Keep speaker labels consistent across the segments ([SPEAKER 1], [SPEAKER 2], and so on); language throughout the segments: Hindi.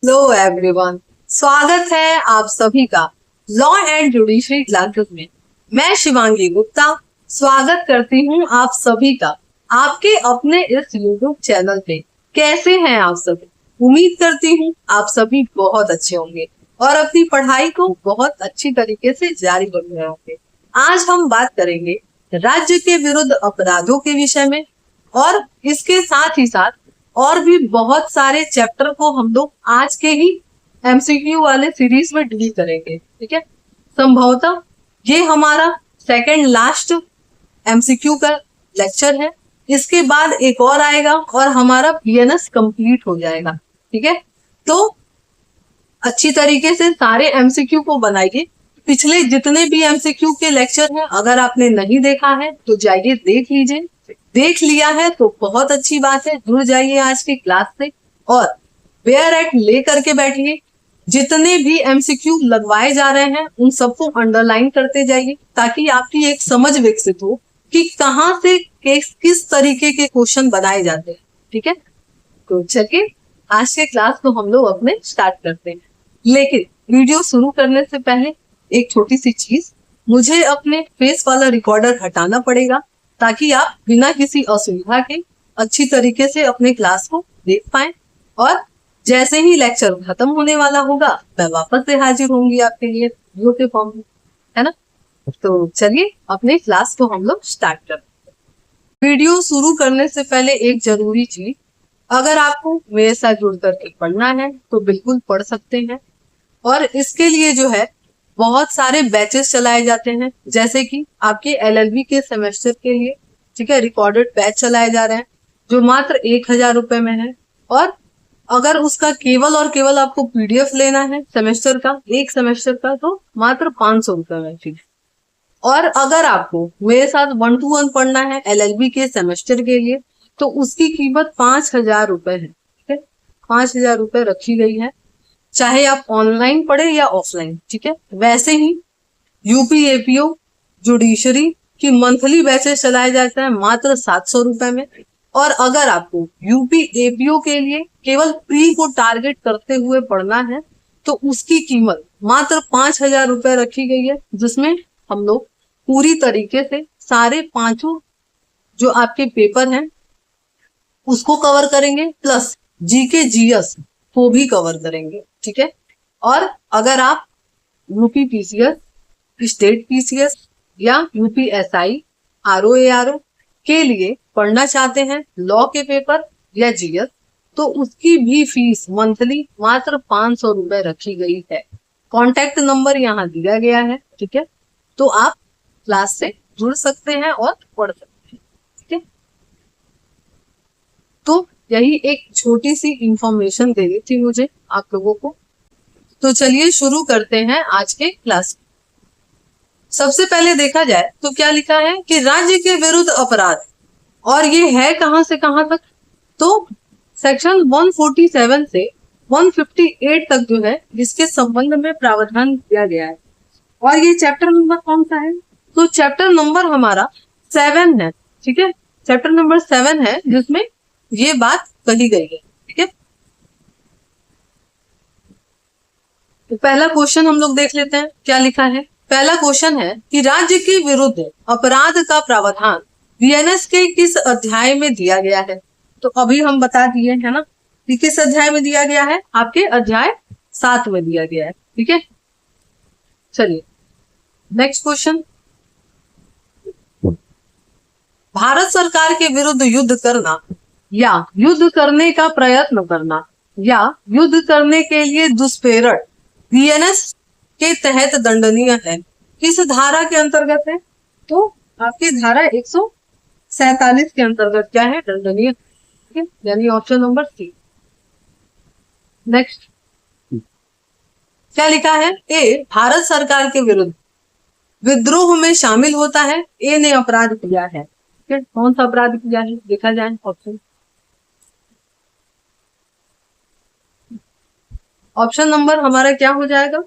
[SPEAKER 1] हेलो एवरीवन, स्वागत है आप सभी का लॉ एंड जुडिशरी क्लासेस में। मैं शिवांगी गुप्ता स्वागत करती हूँ आप सभी का आपके अपने इस यूट्यूब चैनल पे। कैसे हैं आप सभी? उम्मीद करती हूँ आप सभी बहुत अच्छे होंगे और अपनी पढ़ाई को बहुत अच्छी तरीके से जारी रख रहे होंगे। आज हम बात करेंगे राज्य के विरुद्ध अपराधों के विषय में और इसके साथ ही साथ और भी बहुत सारे चैप्टर को हम लोग आज के ही एमसीक्यू वाले सीरीज में डील करेंगे। ठीक है, संभवतः ये हमारा सेकंड लास्ट एमसीक्यू का लेक्चर है। इसके बाद एक और आएगा और हमारा पीएनएस कंप्लीट हो जाएगा। ठीक है, तो अच्छी तरीके से सारे एमसीक्यू को बनाइए। पिछले जितने भी एमसीक्यू के लेक्चर हैं अगर आपने नहीं देखा है तो जाइए देख लीजिए। देख लिया है तो बहुत अच्छी बात है, जुड़ जाइए आज की क्लास से और वेयर एट ले करके बैठिए। जितने भी एमसीक्यू लगवाए जा रहे हैं उन सबको अंडरलाइन करते जाइए ताकि आपकी एक समझ विकसित हो कि कहाँ से किस तरीके के क्वेश्चन बनाए जाते हैं। ठीक है, तो चलिए आज के क्लास को हम लोग अपने स्टार्ट करते हैं। लेकिन वीडियो शुरू करने से पहले एक छोटी सी चीज, मुझे अपने फेस वाला रिकॉर्डर हटाना पड़ेगा ताकि आप बिना किसी असुविधा के अच्छी तरीके से अपने क्लास को देख पाएं। और जैसे ही लेक्चर खत्म होने वाला होगा मैं वापस से हाजिर होंगी आपके लिए वीडियो के फॉर्म में, है ना। तो चलिए अपने क्लास को हम लोग स्टार्ट करते हैं। वीडियो शुरू करने से पहले एक जरूरी चीज, अगर आपको मेरे साथ जुड़ करके पढ़ना है तो बिल्कुल पढ़ सकते हैं। और इसके लिए जो है बहुत सारे बैचेस चलाए जाते हैं, जैसे कि आपके एलएलबी के सेमेस्टर के लिए, ठीक है, रिकॉर्डेड बैच चलाए जा रहे हैं जो मात्र 1000 रुपए में है। और अगर उसका केवल और केवल आपको पीडीएफ लेना है सेमेस्टर का, एक सेमेस्टर का, तो मात्र 500 रुपए में फीस। और अगर आपको मेरे साथ 1 to 1 पढ़ना है एलएलबी के सेमेस्टर के लिए तो उसकी कीमत 5000 रुपए है। ठीक है, 5000 रुपए रखी गई है, चाहे आप ऑनलाइन पढ़े या ऑफलाइन। ठीक है, वैसे ही यूपी एपीओ जुडिशरी की मंथली बैचेस चलाए जाते हैं मात्र 700 रुपए में। और अगर आपको यूपी एपीओ के लिए केवल प्री को टारगेट करते हुए पढ़ना है तो उसकी कीमत मात्र 5000 रुपए रखी गई है, जिसमें हम लोग पूरी तरीके से सारे पांचों जो आपके पेपर हैं उसको कवर करेंगे, प्लस जीके जीएस को भी कवर करेंगे। ठीक है, और अगर आप यूपी पीसीएस, स्टेट पीसीएस या यूपी एसआई, आरओ के लिए पढ़ना चाहते हैं लॉ के पेपर या जीएस, तो उसकी भी फीस मंथली मात्र 500 रुपए रखी गई है। कॉन्टेक्ट नंबर यहाँ दिया गया है। ठीक है, तो आप क्लास से जुड़ सकते हैं और पढ़ सकते हैं। ठीक है, तो यही एक छोटी सी इंफॉर्मेशन देनी थी मुझे आप लोगों को। तो चलिए शुरू करते हैं आज के क्लास। सबसे पहले देखा जाए तो क्या लिखा है कि राज्य के विरुद्ध अपराध, और ये है कहां से कहां तक, तो सेक्शन 147 से 158 तक जो है इसके संबंध में प्रावधान दिया गया है। और ये चैप्टर नंबर कौन सा है, तो चैप्टर नंबर हमारा 7 है। ठीक है, चैप्टर नंबर 7 है जिसमें ये बात कही गई है। ठीक है, तो पहला क्वेश्चन हम लोग देख लेते हैं क्या लिखा है। पहला क्वेश्चन है कि राज्य के विरुद्ध अपराध का प्रावधान बीएनएस के किस अध्याय में दिया गया है। तो अभी हम बता दिए है ना कि किस अध्याय में दिया गया है, आपके अध्याय 7 में दिया गया है। ठीक है, चलिए नेक्स्ट क्वेश्चन, भारत सरकार के विरुद्ध युद्ध करना या युद्ध करने का प्रयत्न करना या युद्ध करने के लिए दुष्प्रेरण बीएनएस के तहत दंडनीय है। किस धारा के अंतर्गत है, तो आपकी धारा 147 के अंतर्गत क्या है, दंडनीय। ठीक है, यानी ऑप्शन नंबर सी। नेक्स्ट क्या लिखा है, ए भारत सरकार के विरुद्ध विद्रोह में शामिल होता है, ए ने अपराध किया है। ठीक है, कौन सा अपराध किया है देखा जाए ऑप्शन। ऑप्शन नंबर हमारा क्या हो जाएगा,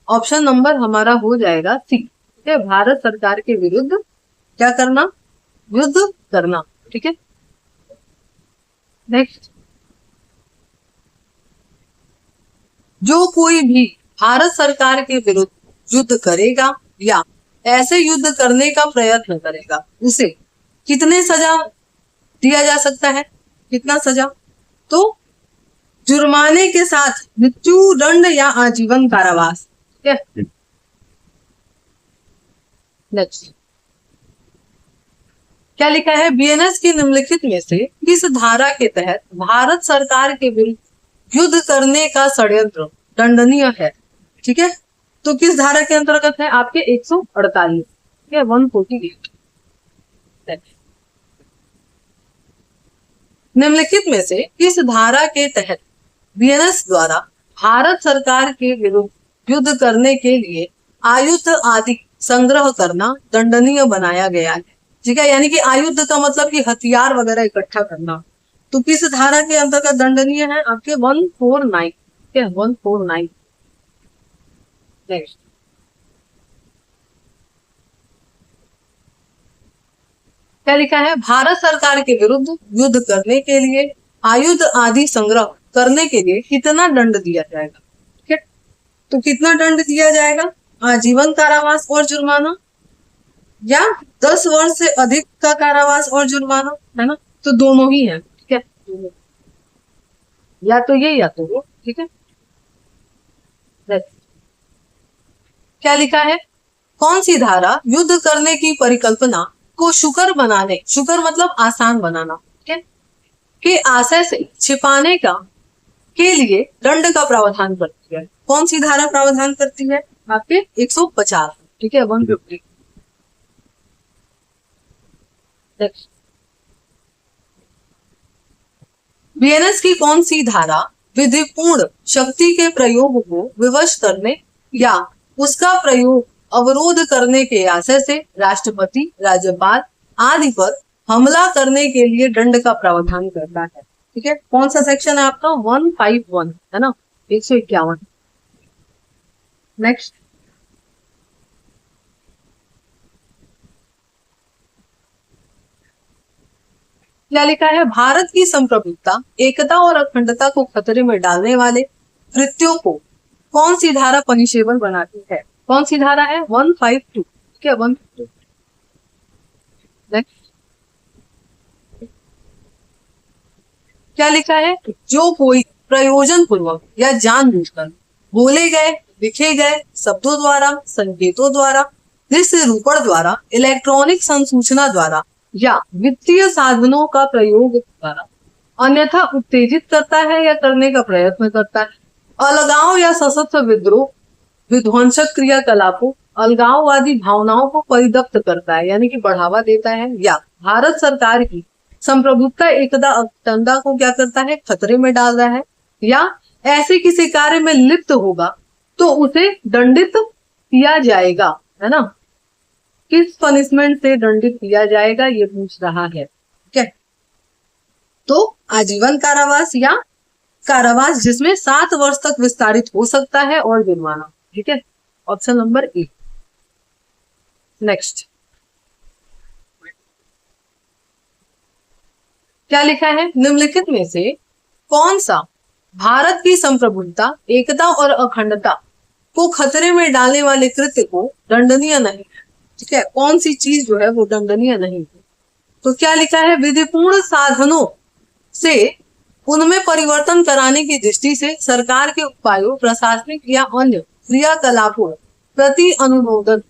[SPEAKER 1] ऑप्शन नंबर हमारा हो जाएगा सी। ठीक है, भारत सरकार के विरुद्ध क्या करना, युद्ध करना। ठीक है, नेक्स्ट जो कोई भी भारत सरकार के विरुद्ध युद्ध करेगा या ऐसे युद्ध करने का प्रयत्न करेगा उसे कितने सजा दिया जा सकता है? कितना सजा? तो जुर्माने के साथ मृत्यु दंड या आजीवन कारावास। ठीक है, नेक्स्ट क्या लिखा है? बीएनएस की निम्नलिखित में से किस धारा के तहत भारत सरकार के विरुद्ध युद्ध करने का षड्यंत्र दंडनीय है? ठीक है, तो किस धारा के अंतर्गत है? आपके 148, ठीक है, 148। निम्नलिखित में से किस धारा के तहत बीएनएस द्वारा भारत सरकार के विरुद्ध युद्ध करने के लिए आयुध आदि संग्रह करना दंडनीय बनाया गया है? ठीक है, यानी कि आयुध का मतलब कि हथियार वगैरह इकट्ठा करना। तो किस धारा के अंतर्गत दंडनीय है? आपके 149, ठीक है, 149। नेक्स्ट क्या लिखा है? भारत सरकार के विरुद्ध युद्ध करने के लिए आयुध आदि संग्रह करने के लिए कितना दंड दिया जाएगा? ठीक है, तो कितना दंड दिया जाएगा? आजीवन कारावास और जुर्माना या 10 वर्ष से अधिक का कारावास और जुर्माना, है ना? तो दोनों ही है, ठीक है, या तो ये या तो वो। ठीक है, क्या लिखा है? कौन सी धारा युद्ध करने की परिकल्पना को सुकर बनाने, सुकर मतलब आसान बनाना, ठीक है, के आशय से छिपाने का के लिए दंड का प्रावधान करती है? कौन सी धारा प्रावधान करती है? आपके 150, ठीक है, 150। बीएनएस की कौन सी धारा विधिपूर्ण शक्ति के प्रयोग को विवश करने या उसका प्रयोग अवरोध करने के आशय से राष्ट्रपति, राज्यपाल आदि पर हमला करने के लिए दंड का प्रावधान करता है? ठीक है, कौन सा सेक्शन है आपका? 151, है ना, 151। नेक्स्ट क्या लिखा है? भारत की संप्रभुता, एकता और अखंडता को खतरे में डालने वाले कृत्यों को कौन सी धारा पनिशेबल बनाती है? कौन सी धारा है? 152, ठीक है, 152। नेक्स्ट क्या लिखा है? जो कोई प्रयोजन पूर्वक या जानबूझकर बोले गए, लिखे गए शब्दों द्वारा, संकेतों द्वारा, दृश्य रूपण द्वारा, इलेक्ट्रॉनिक संसूचना द्वारा या वित्तीय साधनों का प्रयोग द्वारा अन्यथा उत्तेजित करता है या करने का प्रयत्न करता है, अलगाव या सशस्त्र विद्रोह, विध्वंसक क्रियाकलापों, अलगाववादी भावनाओं को परिदप्त करता है यानी कि बढ़ावा देता है, या भारत सरकार की संप्रभुता, एकता, अखंडता को क्या करता है? खतरे में डाल रहा है, या ऐसे किसी कार्य में लिप्त होगा तो उसे दंडित किया जाएगा, है ना? किस पनिशमेंट से दंडित किया जाएगा ये पूछ रहा है, ठीक है? तो आजीवन कारावास या कारावास जिसमें 7 वर्ष तक विस्तारित हो सकता है और जुर्माना, ठीक है, ऑप्शन नंबर ए। नेक्स्ट क्या लिखा है? निम्नलिखित में से कौन सा भारत की संप्रभुता, एकता और अखंडता को खतरे में डालने वाले कृत्य को दंडनीय नहीं है? ठीक है, कौन सी चीज जो है वो दंडनीय नहीं है? तो क्या लिखा है? विधिपूर्ण साधनों से उनमें परिवर्तन कराने की दृष्टि से सरकार के उपायों, प्रशासनिक या अन्य क्रियाकलापों प्रति अनुमोदन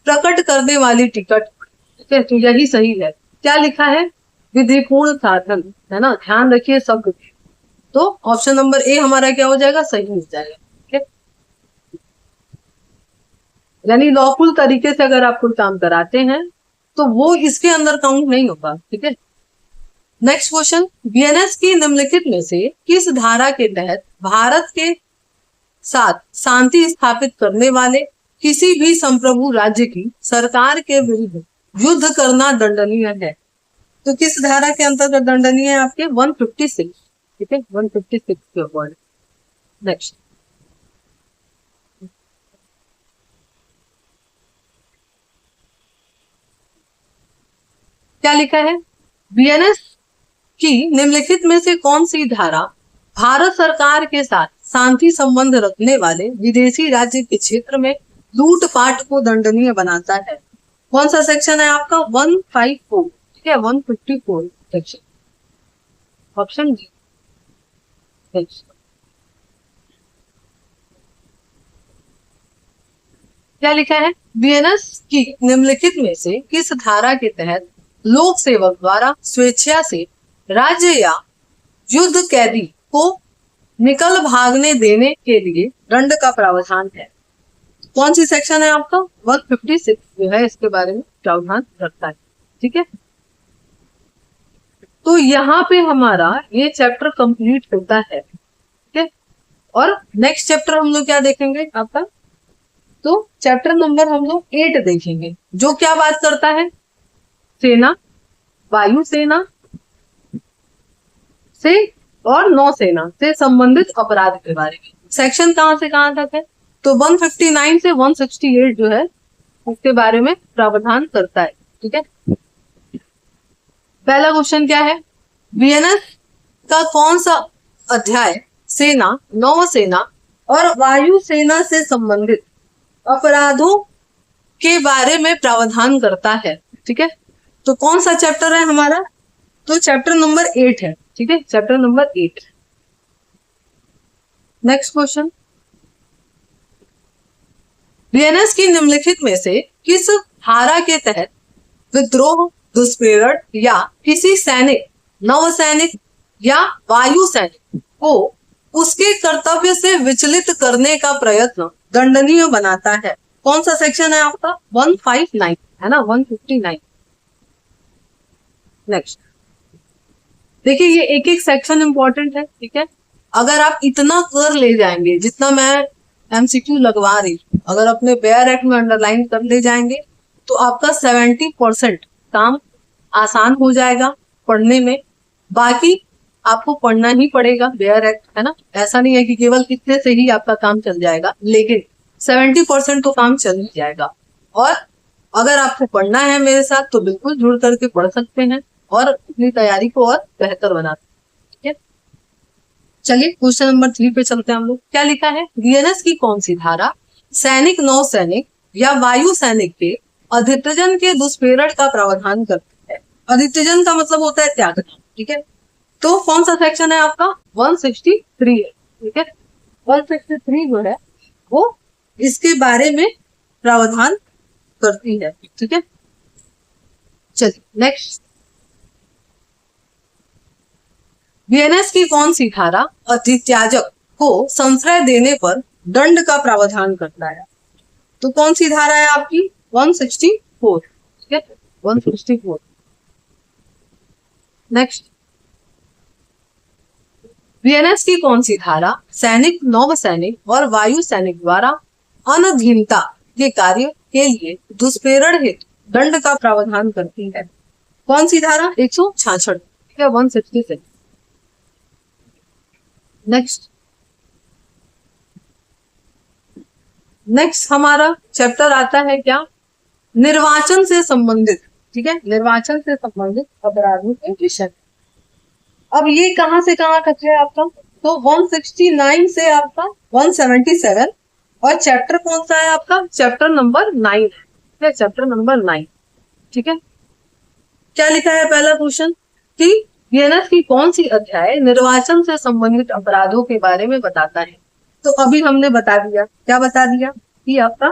[SPEAKER 1] प्रकट करने वाली टिकट, ठीक है, तो यही सही है। क्या लिखा है? विधिपूर्ण साधन, है ना, ध्यान रखिए शब्द। तो ऑप्शन नंबर ए हमारा क्या हो जाएगा? सही हो जाएगा, ठीक है, यानी लॉफुल तरीके से अगर आप कोई काम कराते हैं तो वो इसके अंदर काउंट नहीं होगा, ठीक है। नेक्स्ट क्वेश्चन, बीएनएस की निम्नलिखित में से किस धारा के तहत भारत के साथ शांति स्थापित करने वाले किसी भी संप्रभु राज्य की सरकार के विरुद्ध युद्ध करना दंडनीय है? तो किस धारा के अंतर्गत दंडनीय है? आपके 156, ठीक है, 156 के अकॉर्डिंग। नेक्स्ट क्या लिखा है? बीएनएस की निम्नलिखित में से कौन सी धारा भारत सरकार के साथ शांति संबंध रखने वाले विदेशी राज्य के क्षेत्र में लूटपाट को दंडनीय बनाता है। कौन सा सेक्शन है आपका? 154, ठीक है, 154 सेक्शन, ऑप्शन डी। क्या लिखा है? बीएनएस की निम्नलिखित में से किस धारा के तहत लोक सेवक द्वारा स्वेच्छा से राज्य या युद्ध कैदी को निकल भागने देने के लिए दंड का प्रावधान है? कौन सी सेक्शन है आपका? 156 जो है इसके बारे में प्रावधान रखता है, ठीक है। तो यहाँ पे हमारा ये चैप्टर कंप्लीट होता है, ठीक है। और नेक्स्ट चैप्टर हम लोग क्या देखेंगे आपका? तो चैप्टर नंबर हम लोग 8 देखेंगे, जो क्या बात करता है? सेना, वायुसेना से और नौसेना से संबंधित अपराध के बारे में। सेक्शन कहां से कहां तक है? तो 159 से 168 जो है उसके बारे में प्रावधान करता है, ठीक है। पहला क्वेश्चन क्या है? बीएनएस का कौन सा अध्याय सेना, नौसेना और वायुसेना से संबंधित अपराधों के बारे में प्रावधान करता है, ठीक है। तो कौन सा चैप्टर है हमारा? तो चैप्टर नंबर 8 है, ठीक है, chapter number 8। Next question, BNS की निम्नलिखित में से किस धारा के तहत विद्रोह, दुष्प्रेरण या किसी सैनिक, नौसैनिक या वायु सैनिक को उसके कर्तव्य से विचलित करने का प्रयत्न दंडनीय बनाता है? कौन सा सेक्शन है आपका? 159 है ना, 159। नेक्स्ट देखिए, ये एक एक सेक्शन इंपॉर्टेंट है, ठीक है। अगर आप इतना कर ले जाएंगे जितना मैं एमसीक्यू लगवा रही हूँ, अगर अपने बेयर एक्ट में अंडरलाइन कर ले जाएंगे तो आपका 70% काम आसान हो जाएगा पढ़ने में। बाकी आपको पढ़ना ही पड़ेगा बेयर एक्ट, है ना। ऐसा नहीं है कि केवल इतने से ही आपका काम चल जाएगा, लेकिन 70% तो काम चल ही जाएगा। और अगर आपको पढ़ना है मेरे साथ तो बिल्कुल जुड़ करके पढ़ सकते हैं और अपनी तैयारी को और बेहतर बना सकते हैं, ठीक है। चलिए क्वेश्चन नंबर 3 पे चलते हैं हम लोग। क्या लिखा है? बीएनएस की कौन सी धारा सैनिक, नौसैनिक या वायु सैनिक के अधित्यजन के दुष्प्रेरण का प्रावधान करती है? अधित्यजन का मतलब होता है त्यागना, ठीक है। तो कौन सा सेक्शन है आपका? 163 है, ठीक है। 163 जो है वो इसके बारे में प्रावधान करती है, ठीक है। चलिए नेक्स्ट, बीएनएस की कौन सी धारा अधित्याजक को संशय देने पर दंड का प्रावधान करता है? तो कौन सी धारा है आपकी? 164, ठीक है, 164। नेक्स्ट, बीएनएस की कौन सी धारा सैनिक, नौसैनिक और वायु सैनिक द्वारा अनधीनता के कार्य के लिए दुष्प्रेरण हेतु दंड का प्रावधान करती है? कौन सी धारा? 166, ठीक है, 166। नेक्स्ट हमारा चैप्टर आता है क्या? निर्वाचन से संबंधित, ठीक है, निर्वाचन से संबंधित अपराधों के विषय। अब ये कहां से कहां तक है आपका? तो 169 से आपका 177। और चैप्टर कौन सा है आपका? चैप्टर नंबर 9 है, चैप्टर नंबर 9, ठीक है। क्या लिखा है पहला क्वेश्चन कि बीएनएस की कौन सी अध्याय निर्वाचन से संबंधित अपराधों के बारे में बताता है? तो अभी हमने बता दिया, क्या बता दिया कि आपका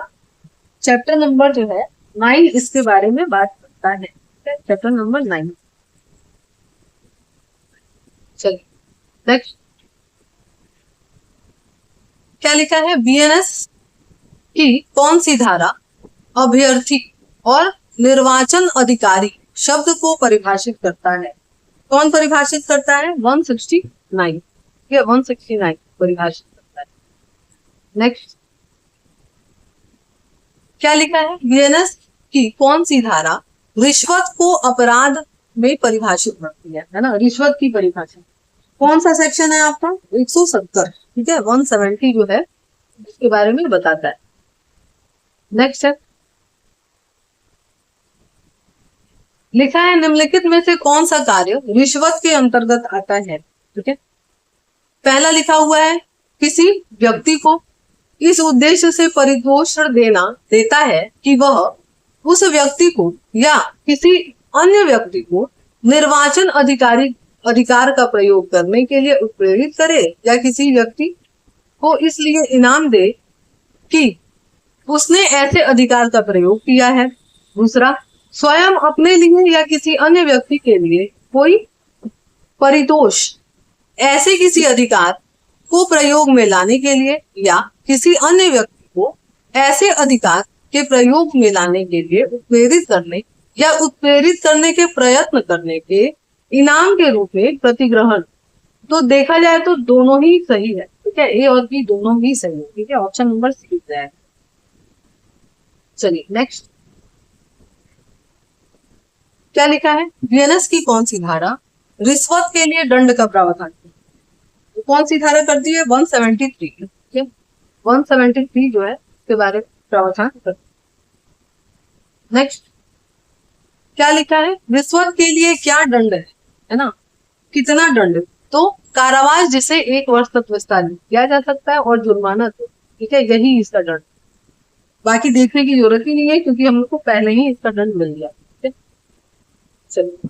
[SPEAKER 1] चैप्टर नंबर जो है 9 इसके बारे में बात करता है, चैप्टर नंबर 9। चलिए नेक्स्ट, क्या लिखा है? बीएनएस की कौन सी धारा अभ्यर्थी और निर्वाचन अधिकारी शब्द को परिभाषित करता है? कौन परिभाषित करता है? 169, ये 169 परिभाषित करता है। नेक्स्ट, क्या लिखा है? बीएनएस की कौन सी धारा रिश्वत को अपराध में परिभाषित करती है ना, रिश्वत की परिभाषा। कौन सा सेक्शन है आपका? 170, ठीक है, 170 जो है इसके बारे में बताता है। नेक्स्ट है, लिखा है निम्नलिखित में से कौन सा कार्य रिश्वत के अंतर्गत आता है? ठीक है, पहला लिखा हुआ है किसी व्यक्ति को इस उद्देश्य से परितोषण देता है कि वह उस व्यक्ति को या किसी अन्य व्यक्ति को निर्वाचन अधिकार का प्रयोग करने के लिए उत्प्रेरित करे, या किसी व्यक्ति को इसलिए इनाम दे कि उसने ऐसे अधिकार का प्रयोग किया है। दूसरा, स्वयं अपने लिए या किसी अन्य व्यक्ति के लिए कोई परितोष ऐसे किसी अधिकार को प्रयोग में लाने के लिए या किसी अन्य व्यक्ति को ऐसे अधिकार के प्रयोग में लाने के लिए उत्प्रेरित करने या उत्प्रेरित करने के प्रयत्न करने के इनाम के रूप में प्रतिग्रहण। तो देखा जाए तो दोनों ही सही है, ठीक है, ए और बी दोनों ही सही है, ठीक है, ऑप्शन नंबर सी है। चलिए नेक्स्ट, क्या लिखा है, वीएनएस की कौन सी धारा रिश्वत के लिए दंड का प्रावधान, तो कौन सी धारा करती है, 173, ठीक है, 173 जो है इसके बारे में प्रावधान करती है। नेक्स्ट, क्या लिखा है, रिश्वत के लिए क्या दंड है ना, कितना दंड, तो कारावास जिसे 1 वर्ष तक विस्तारित किया जा सकता है और जुर्माना, तो ठीक है, यही इसका दंड, बाकी देखने की जरूरत ही नहीं है क्योंकि हम लोग को पहले ही इसका दंड मिल गया। ठीक है, चलिए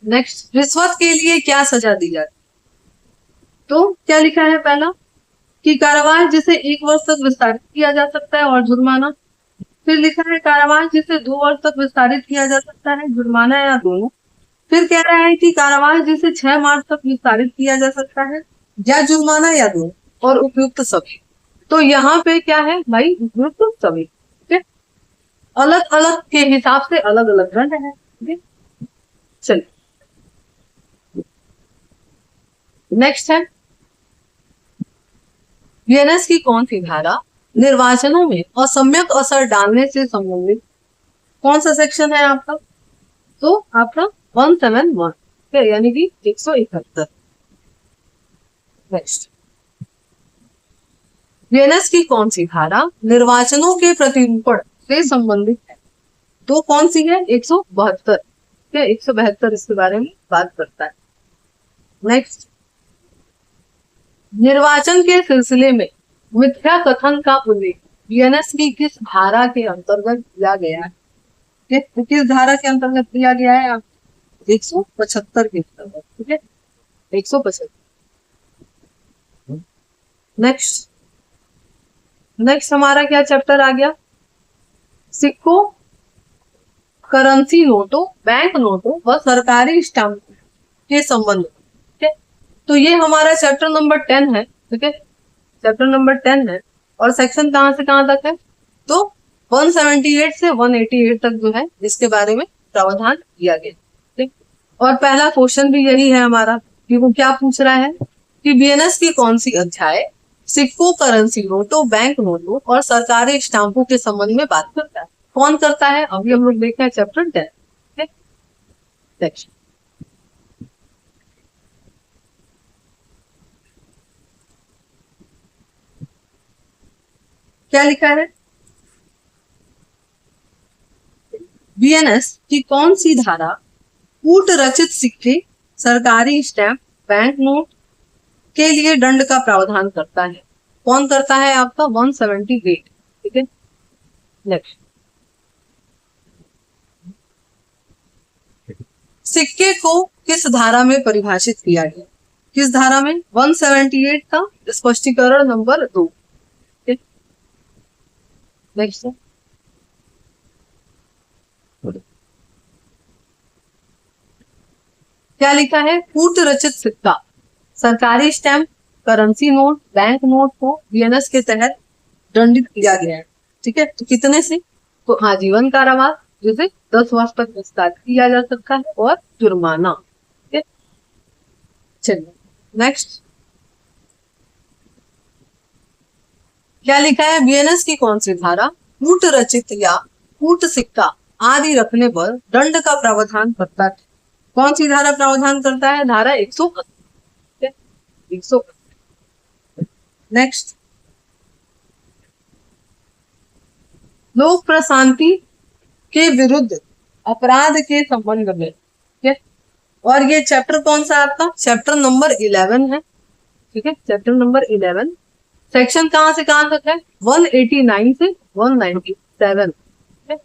[SPEAKER 1] नेक्स्ट, रिश्वत के लिए क्या सजा दी जाती, तो क्या लिखा है, पहला कि कारावास जिसे 1 वर्ष तक विस्तारित किया जा सकता है और जुर्माना, फिर लिखा है कारावास जिसे 2 वर्ष तक विस्तारित किया जा सकता है, जुर्माना या दोनों, फिर कह रहा है कि कारावास जिसे 6 मार्च तक विस्तारित किया जा सकता है या जुर्माना या दोनों, और उपयुक्त सभी। तो यहाँ पे क्या है भाई, उपयुक्त सभी, ठीक है, अलग अलग के हिसाब से अलग अलग दंड है, ठीक है। चलिए नेक्स्ट है, वीएनएस की कौन सी धारा निर्वाचनों में असम्यक असर डालने से संबंधित, कौन सा सेक्शन है आपका, तो आपका 171, यानी कि 171। नेक्स्ट, वीएनएस की कौन सी धारा निर्वाचनों के प्रतिरूपण से संबंधित है, तो कौन सी है, 172, 172 इसके बारे में बात करता है। नेक्स्ट, निर्वाचन के सिलसिले में मिथ्या कथन का उल्लेख वीएनएस की किस धारा के अंतर्गत किया गया है, किस धारा के अंतर्गत किया गया है, आप 175 के अंतर्गत, ठीक है, 175। नेक्स्ट, हमारा क्या चैप्टर आ गया, सिक्कों, करेंसी नोटों, बैंक नोटों व सरकारी स्टाम्प के संबंध, ठीक है, तो ये हमारा चैप्टर नंबर 10 है, ठीक है, चैप्टर नंबर 10 है, और सेक्शन कहां से कहां तक है, तो 178 से 188 तक जो है इसके बारे में प्रावधान किया गया, ठीक। और पहला क्वेश्चन भी यही है हमारा कि वो क्या पूछ रहा है कि वीएनएस की कौन सी अध्याय सिक्कों, करेंसी नोटों, बैंक नोटों और सरकारी स्टाम्पों के संबंध में बात करता है, कौन करता है, अभी हम लोग देखते हैं चैप्टर 10, ठीक। नेक्स्ट, क्या लिखा है, वीएनएस की कौन सी धारा कूट रचित सिक्के, सरकारी स्टैंप, बैंक नोट के लिए दंड का प्रावधान करता है, कौन करता है, आपका 178, ठीक है। नेक्स्ट, सिक्के को किस धारा में परिभाषित किया गया, किस धारा में, 178 का स्पष्टीकरण नंबर 2, ठीक। नेक्स्ट, क्या लिखा है, कूट रचित सिक्का, सरकारी stamp, currency note, bank note को वीएनएस के तहत दंडित किया गया है, ठीक है, तो कितने से, तो आजीवन कारावास जिसे 10 वर्ष तक विस्तारित किया जा सकता है और जुर्माना, ठीक है। चलिए नेक्स्ट, क्या लिखा है, वीएनएस की कौन सी धारा कूट रचित या कूट सिक्का आदि रखने पर दंड का प्रावधान करता है, कौन सी धारा प्रावधान करता है, धारा 180, 180। नेक्स्ट, लोक प्रशांति के विरुद्ध अपराध के संबंध में, ठीक है। और ये चैप्टर कौन सा आपका? चैप्टर नंबर 11 है, ठीक है, चैप्टर नंबर 11। सेक्शन कहाँ से कहाँ तक है? 189 से 197, ठीक है,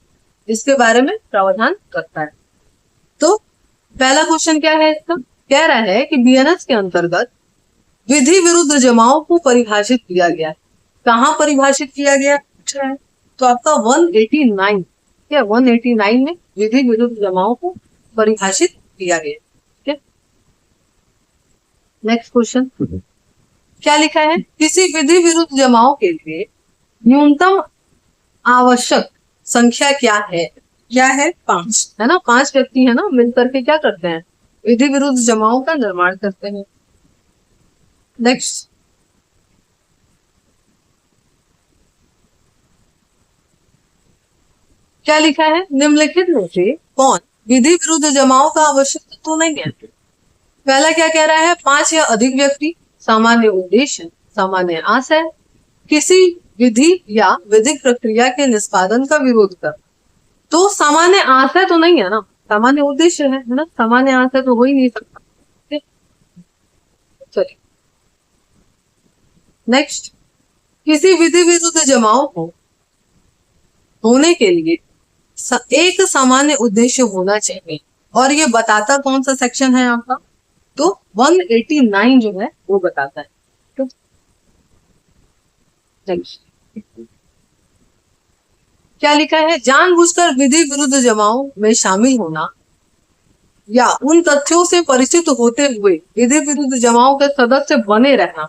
[SPEAKER 1] इसके बारे में प्रावधान करता है। तो पहला क्वेश्चन क्या है इसका? कह रहा है कि बीएनएस के अंतर्गत विधि विरुद्ध जमाओं को परिभाषित किया गया। कहाँ परिभाषित किया गया पूछ रहा है, तो आपका 189, क्या 189 में विधि विरुद्ध जमाओं को परिभाषित किया गया, ठीक है। नेक्स्ट क्वेश्चन क्या लिखा है? किसी विधि विरुद्ध जमाओं के लिए न्यूनतम आवश्यक संख्या क्या है? क्या है? 5, है ना। 5 व्यक्ति है ना, मिलकर के क्या करते हैं? विधि विरुद्ध जमाओं का निर्माण करते हैं। नेक्स्ट क्या लिखा है? निम्नलिखित में से कौन विधि विरुद्ध जमाओं का आवश्यक तत्व नहीं है? पहला क्या कह रहा है? 5 या अधिक व्यक्ति, सामान्य उद्देश्य, सामान्य आशय, किसी विधि या विधिक प्रक्रिया के निष्पादन का विरोध कर। तो सामान्य आशय तो नहीं है ना, सामान्य उद्देश्य है ना, सामान्य आशय तो हो ही नहीं सकता। चलिए नेक्स्ट, किसी विधि विरुद्ध जमाओं को होने के लिए एक सामान्य उद्देश्य होना चाहिए, और ये बताता कौन सा सेक्शन है आपका? तो 189 जो है वो बताता है। तो क्या लिखा है? जानबूझकर विधि विरुद्ध जमाओं में शामिल होना या उन तथ्यों से परिचित होते हुए विधि विरुद्ध जमाओं के सदस्य बने रहना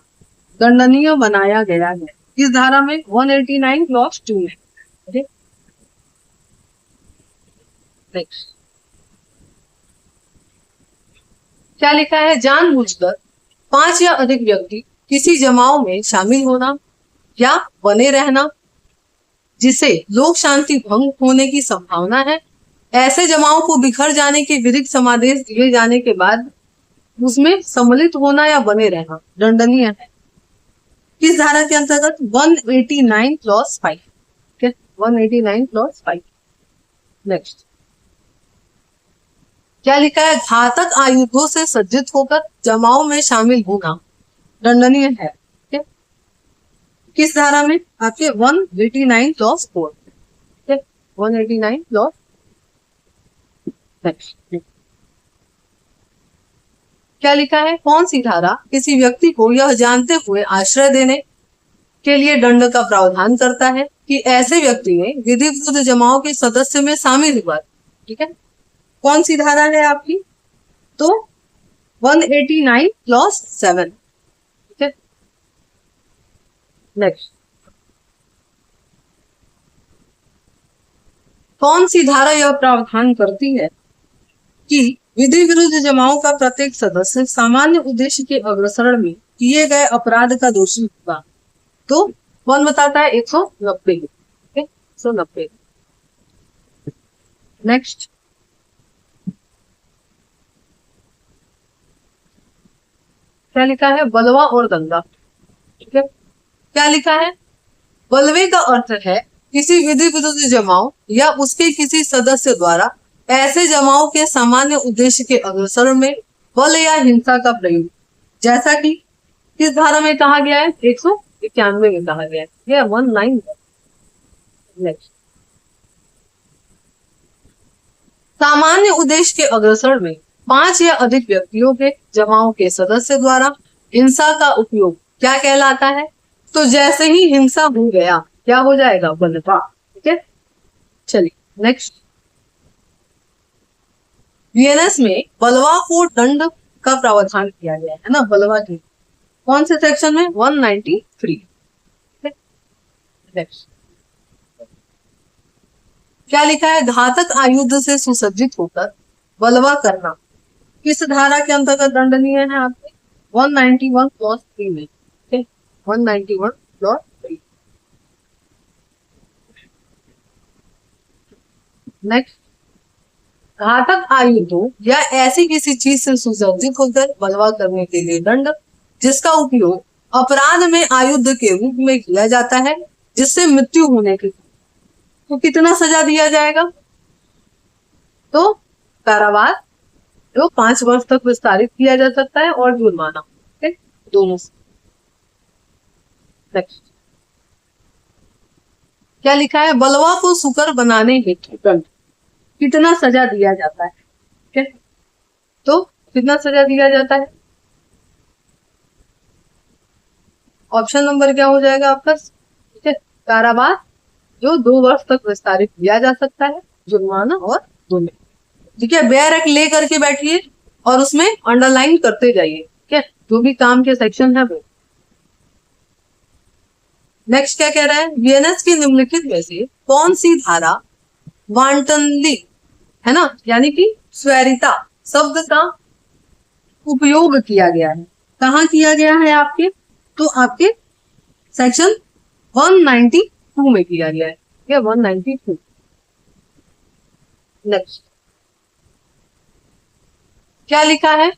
[SPEAKER 1] दंडनीय बनाया गया है। इस धारा में 189 क्लॉज 2 में। नेक्स्ट क्या लिखा है? जानबूझकर 5 या अधिक व्यक्ति किसी जमाओं में शामिल होना या बने रहना जिसे लोक शांति भंग होने की संभावना है, ऐसे जमाओं को बिखर जाने के विधिक समादेश दिए जाने के बाद उसमें सम्मिलित होना या बने रहना दंडनीय है। किस धारा के अंतर्गत? 189 क्लॉज 5, ठीक है, 189 क्लॉज 5। नेक्स्ट क्या लिखा है? घातक आयुधों से सज्जित होकर जमाओं में शामिल होना दंडनीय है, ठीक है। किस धारा में? आपके 189 क्लॉज 4, ठीक है, 189 क्लॉज। नेक्स्ट क्या लिखा है? कौन सी धारा किसी व्यक्ति को यह जानते हुए आश्रय देने के लिए दंड का प्रावधान करता है कि ऐसे व्यक्ति ने विधि विरुद्ध जमाओं के सदस्य में शामिल हुआ, ठीक है। कौन सी धारा है आपकी? तो 189 क्लॉज 7, ठीक है। नेक्स्ट कौन सी धारा यह प्रावधान करती है कि विधि विरुद्ध जमाओं का प्रत्येक सदस्य सामान्य उद्देश्य के अग्रसरण में किए गए अपराध का दोषी होगा? तो कौन बताता है? 190, ठीक है, 190। नेक्स्ट क्या लिखा है? बलवा और दंगा, ठीक है। क्या लिखा है? बलवे का अर्थ है किसी विधि विरुद्ध जमाओ या उसके किसी सदस्य द्वारा ऐसे जमाओं के सामान्य उद्देश्य के अग्रसर में बल या हिंसा का प्रयोग, जैसा कि किस धारा में कहा गया है? 191 में कहा गया है, यह 19। नेक्स्ट सामान्य उद्देश्य के अग्रसर में 5 या अधिक व्यक्तियों के जमाओं के सदस्य द्वारा हिंसा का उपयोग क्या कहलाता है? तो जैसे ही हिंसा हो गया क्या हो जाएगा? बलवा, ठीक है। चलिए नेक्स्ट, बीएनएस में बलवा को दंड का प्रावधान किया गया है ना, बलवा की। कौन से सेक्शन में? 193। नेक्स्ट क्या लिखा है? घातक आयुध से सुसज्जित होकर बलवा करना किस धारा के अंतर्गत दंडनीय है आपके? 191 क्लॉज 3 में, ठीक है, 191 क्लॉज 3। नेक्स्ट घातक आयुधों या ऐसी किसी चीज से सुसज्जित होकर बलवा करने के लिए दंड जिसका उपयोग अपराध में आयुध के रूप में किया जाता है जिससे मृत्यु होने की, तो कितना सजा दिया जाएगा? तो कारावास जो 5 वर्ष तक विस्तारित किया जा सकता है और जुर्माना, ठीक, दोनों से। नेक्स्ट क्या लिखा है, बलवा को सुकर बनाने हेतु दंड कितना सजा दिया जाता है, ठीक है, तो कितना सजा दिया जाता है? ऑप्शन नंबर क्या हो जाएगा आपका, ठीक है, कारावास जो 2 वर्ष तक विस्तारित किया जा सकता है, जुर्माना और दंड। ठीक है, बेरक ले करके बैठिए और उसमें अंडरलाइन करते जाइए, ठीक है, जो भी काम के सेक्शन है वो। नेक्स्ट क्या कह रहा है, वीएनएस की निम्नलिखित में से कौन सी धारा वांटनली, है ना, यानी कि स्वैरिता शब्द का उपयोग किया गया है, कहाँ किया गया है आपके, तो आपके सेक्शन 192 में किया गया है, ठीक है, 192। नेक्स्ट क्या लिखा है,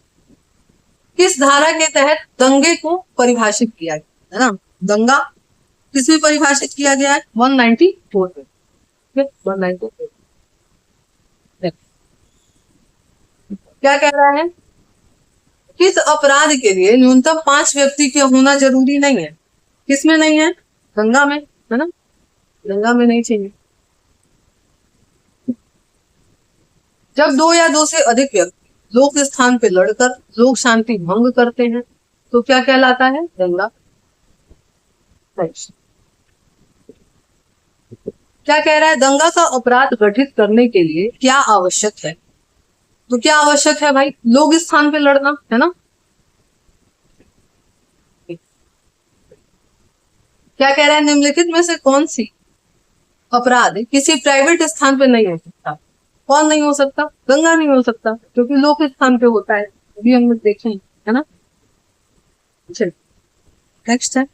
[SPEAKER 1] किस धारा के तहत दंगे को परिभाषित किया गया है ना, दंगा किसमें परिभाषित किया गया है, 194 में, ठीक है, 194। क्या कह रहा है, किस अपराध के लिए न्यूनतम 5 व्यक्ति के होना जरूरी नहीं है, किसमें नहीं है, दंगा में, है ना, दंगा में नहीं चाहिए। जब 2 या 2 से अधिक व्यक्ति लोक स्थान पे लड़कर लोक शांति भंग करते हैं तो क्या कहलाता है, दंगा। क्या कह रहा है, दंगा का अपराध गठित करने के लिए क्या आवश्यक है, तो क्या आवश्यक है भाई, लोक स्थान पे लड़ना, है ना। क्या कह रहा है, निम्नलिखित में से कौन सी अपराध किसी प्राइवेट स्थान पे नहीं हो सकता, कौन नहीं हो सकता, दंगा नहीं हो सकता क्योंकि लोक स्थान पे होता है, अभी हम लोग देखेंगे, है ना। चलिए नेक्स्ट है,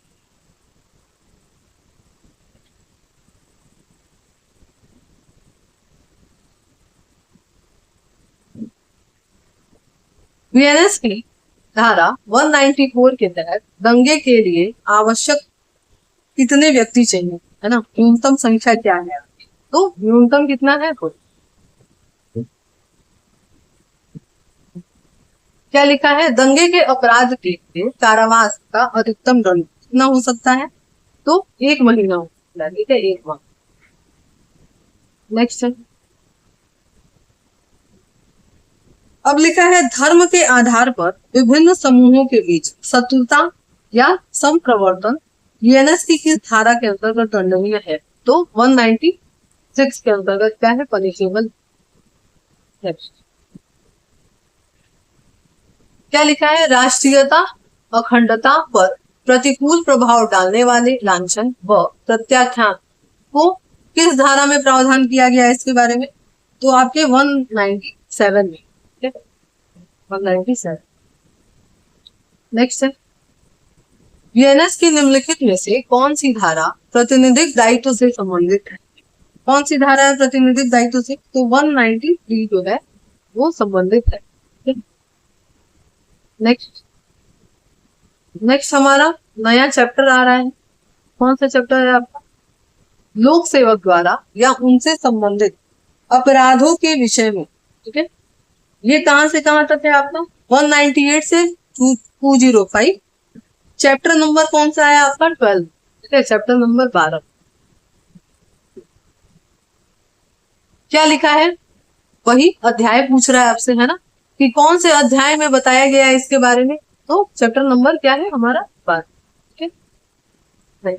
[SPEAKER 1] वीएनएस की धारा 194 के तहत दंगे के लिए आवश्यक कितने व्यक्ति चाहिए, है ना, न्यूनतम संख्या क्या है, तो न्यूनतम कितना है, कोई क्या लिखा है, दंगे के अपराध के लिए कारावास का अधिकतम दंड कितना हो सकता है, तो 1 महीना हो सकता है, ठीक है, 1 माह। नेक्स्ट है, अब लिखा है, धर्म के आधार पर विभिन्न समूहों के बीच शत्रुता या संप्रवर्तन वीएनएस की किस धारा के अंतर्गत दंडनीय है, तो 196 के अंतर्गत क्या है, पनिशेबल। क्या लिखा है, राष्ट्रीयता अखंडता पर प्रतिकूल प्रभाव डालने वाले लांछन व प्रत्याख्यान को किस धारा में प्रावधान किया गया है, इसके बारे में, तो आपके 197 में, 197। नेक्स्ट है, वीएनएस की निम्नलिखित में से कौन सी धारा प्रतिनिधिक दायित्व से संबंधित है, कौन सी धारा है प्रतिनिधिक दायित्व से, तो 193 जो है वो संबंधित है। नेक्स्ट हमारा नया चैप्टर आ रहा है, कौन सा चैप्टर है आपका, लोक सेवक द्वारा या उनसे संबंधित अपराधों के विषय में, ठीक है, ये कहां से कहां तक है आपका, 198 से 205। चैप्टर नंबर कौन सा है आपका, 12, ठीक है, चैप्टर नंबर 12। क्या लिखा है, वही अध्याय पूछ रहा है आपसे, है ना, कि कौन से अध्याय में बताया गया है इसके बारे में, तो चैप्टर नंबर क्या है हमारा, 12, ठीक है।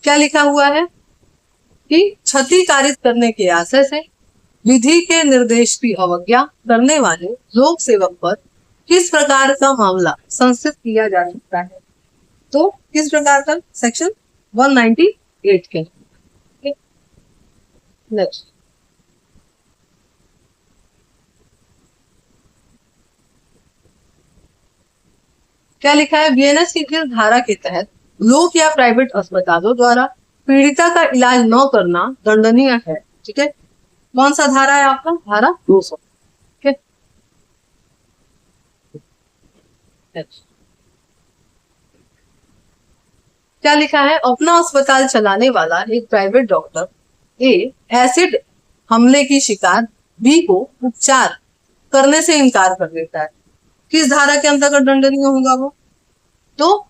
[SPEAKER 1] क्या लिखा हुआ है कि क्षति कारित करने के आशय से विधि के निर्देश की अवज्ञा करने वाले लोक सेवक पर किस प्रकार का मामला संस्थित किया जा सकता है, तो किस प्रकार का, सेक्शन 198 के। नेक्स्ट क्या लिखा है, वीएनएस की किस धारा के तहत लोक या प्राइवेट अस्पतालों द्वारा पीड़िता का इलाज न करना दंडनीय है, ठीक है, कौन सा धारा है आपका, धारा 200, ठीक है। क्या लिखा है, अपना अस्पताल चलाने वाला एक प्राइवेट डॉक्टर ए एसिड हमले की शिकार, बी को उपचार करने से इनकार कर देता है, किस धारा के अंतर्गत दंडनीय होगा वो? तो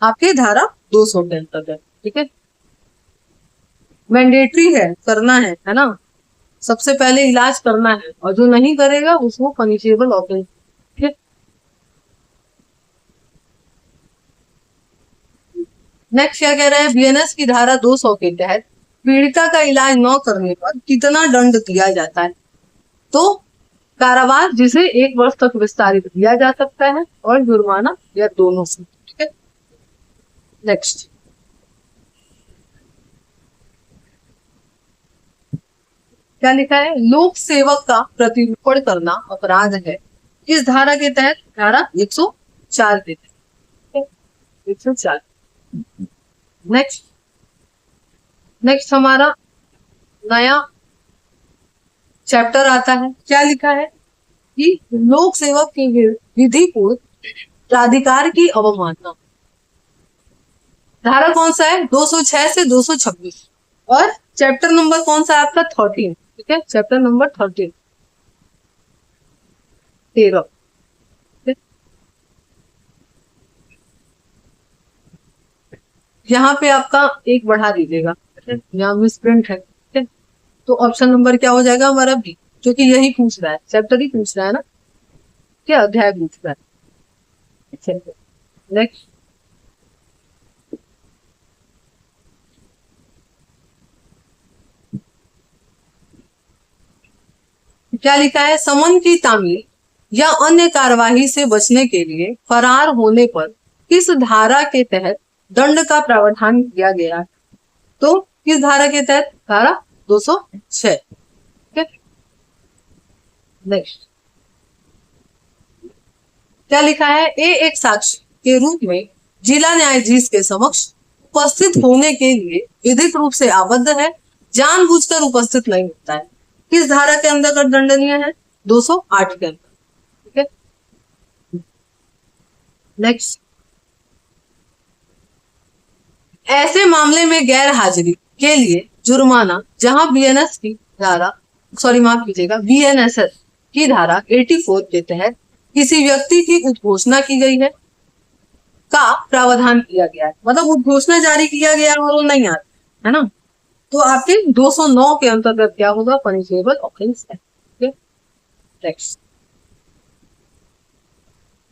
[SPEAKER 1] आपकी धारा 200 के अंतर्गत। ठीक है, मैंडेटरी है, करना है ना, सबसे पहले इलाज करना है, और जो नहीं करेगा उसको पनिशेबल ऑफेंस। ठीक है, नेक्स्ट क्या कह रहा है, बीएनएस की धारा 200 के तहत पीड़िता का इलाज न करने पर कितना दंड दिया जाता है? तो कारावास, जिसे 1 वर्ष तक विस्तारित किया जा सकता है, और जुर्माना, या दोनों से। ठीक है, नेक्स्ट क्या लिखा है, लोक सेवक का प्रतिरूपण करना अपराध है, किस धारा के तहत? धारा 104 के तहत। 104। नेक्स्ट नेक्स्ट हमारा नया चैप्टर आता है, क्या लिखा है कि लोक सेवक की विधि पूर्व प्राधिकार की अवमानना। धारा कौन सा है? 206 से 226, और चैप्टर नंबर कौन सा है आपका? 13। ठीक है, चैप्टर नंबर 13। यहाँ पे आपका एक बढ़ा दीजिएगा, यहाँ मिस प्रिंट है। ठीक है, तो ऑप्शन नंबर क्या हो जाएगा हमारा? बी, क्योंकि यही पूछ रहा है, चैप्टर ही पूछ रहा है ना, क्या अध्याय पूछ रहा है। नेक्स्ट क्या लिखा है, समन की तामील या अन्य कार्यवाही से बचने के लिए फरार होने पर किस धारा के तहत दंड का प्रावधान किया गया है? तो किस धारा के तहत? धारा 206। ठीक है, नेक्स्ट क्या लिखा है, ए एक साक्षी के रूप में जिला न्यायाधीश के समक्ष उपस्थित होने के लिए विधिक रूप से आबद्ध है, जानबूझकर उपस्थित नहीं होता है, किस धारा के अंतर्गत दंडनीय है? 208 के अंदर। ठीक है, नेक्स्ट ऐसे मामले में गैर हाजिरी के लिए जुर्माना, जहां बीएनएस की धारा, सॉरी माफ कीजिएगा, बीएनएसएस की धारा 84 के तहत किसी व्यक्ति की उद्घोषणा की गई है का प्रावधान किया गया है, मतलब उद्घोषणा जारी किया गया और वो नहीं आता है ना, तो आपके 209 के अंतर्गत क्या होगा? पनिशेबल ऑफेंस है। नेक्स्ट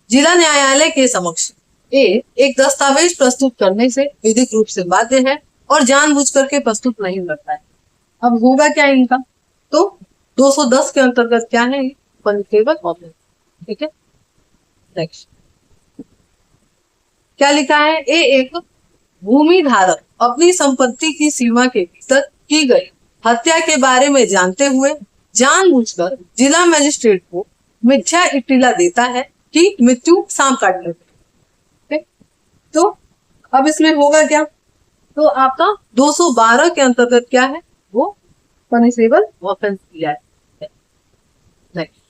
[SPEAKER 1] जिला न्यायालय के समक्ष ए एक दस्तावेज प्रस्तुत करने से विधिक रूप से बाध्य है और जानबूझ करके प्रस्तुत नहीं करता है। अब होगा क्या इनका? तो 210 के अंतर्गत क्या है? Punishable offence. ठीक है, नेक्स्ट क्या लिखा है, ए एक भूमि धारक अपनी संपत्ति की सीमा के भीतर की गई हत्या के बारे में जानते हुए जानबूझकर जिला मजिस्ट्रेट को मिथ्या इत्तिला देता है कि मृत्यु सांप काटने से। तो अब इसमें होगा क्या? तो आपका 212 के अंतर्गत क्या है? वो पनिशेबल ऑफेंस किया है। नेक्स्ट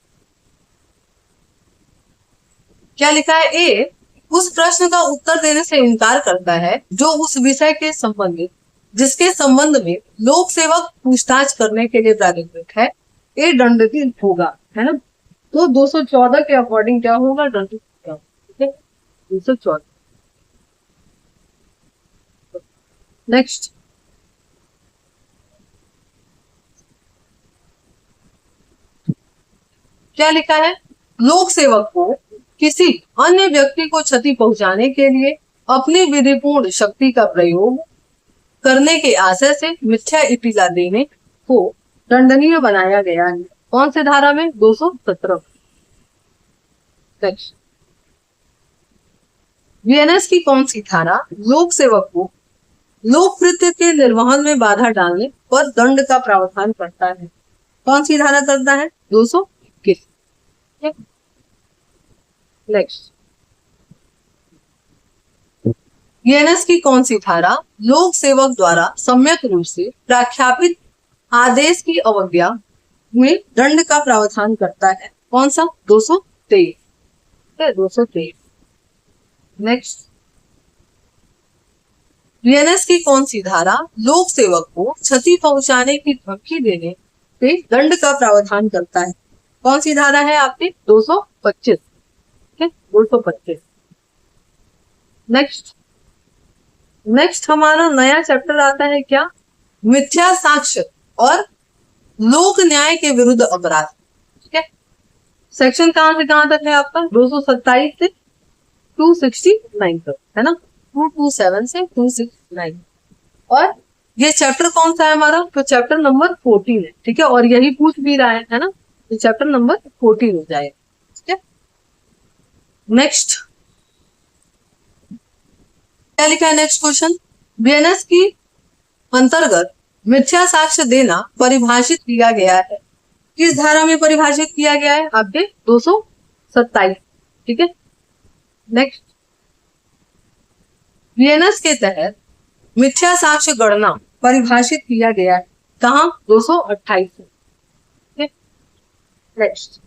[SPEAKER 1] क्या लिखा है, ए उस प्रश्न का उत्तर देने से इनकार करता है जो उस विषय के संबंधित जिसके संबंध में लोक सेवक पूछताछ करने के लिए प्राधिकृत है, ए दंडित होगा, है ना। तो 214 के अकॉर्डिंग क्या होगा? दंडित। ठीक है, 214। नेक्स्ट क्या लिखा है, लोक सेवक को किसी अन्य व्यक्ति को क्षति पहुंचाने के लिए अपनी विधिपूर्ण शक्ति का प्रयोग करने के आशय से मिथ्या इत्तिला देने को दंडनीय बनाया गया है। कौन से धारा में? 217। बीएनएस की कौन सी धारा लोक सेवक को लोक कृत्य के निर्वहन में बाधा डालने पर दंड का प्रावधान करता है? कौन सी धारा करता है? 221। नेक्स्ट बीएनएस की कौन सी धारा लोक सेवक द्वारा सम्यक रूप से प्रख्यापित आदेश की अवज्ञा में दंड का प्रावधान करता है? कौन सा? 223। 223। नेक्स्ट बीएनएस की कौन सी धारा लोक सेवक को क्षति पहुंचाने की धमकी देने से दंड का प्रावधान करता है? कौन सी धारा है आपकी? 225। 225। नेक्स्ट हमारा नया चैप्टर आता है क्या? मिथ्या साक्ष्य और लोक न्याय के विरुद्ध अपराध। ठीक है, सेक्शन कहां से कहां तक है आपका? 227 से 269 तक है ना, 227 से 269। और ये चैप्टर कौन सा है हमारा? तो चैप्टर नंबर 14 है। ठीक है, और यही पूछ भी रहा है ना, तो चैप्टर नंबर 14 हो जाएगा। ठीक है, नेक्स्ट क्या लिखा है? नेक्स्ट क्वेश्चन, बीएनएस की अंतर्गत मिथ्या साक्ष्य देना परिभाषित किया गया है। किस धारा में परिभाषित किया गया है? आपके 227। ठीक है, नेक्स्ट, बीएनएस के तहत मिथ्या साक्ष्य गणना परिभाषित किया गया है कहां? 228 में। ठीक है, नेक्स्ट,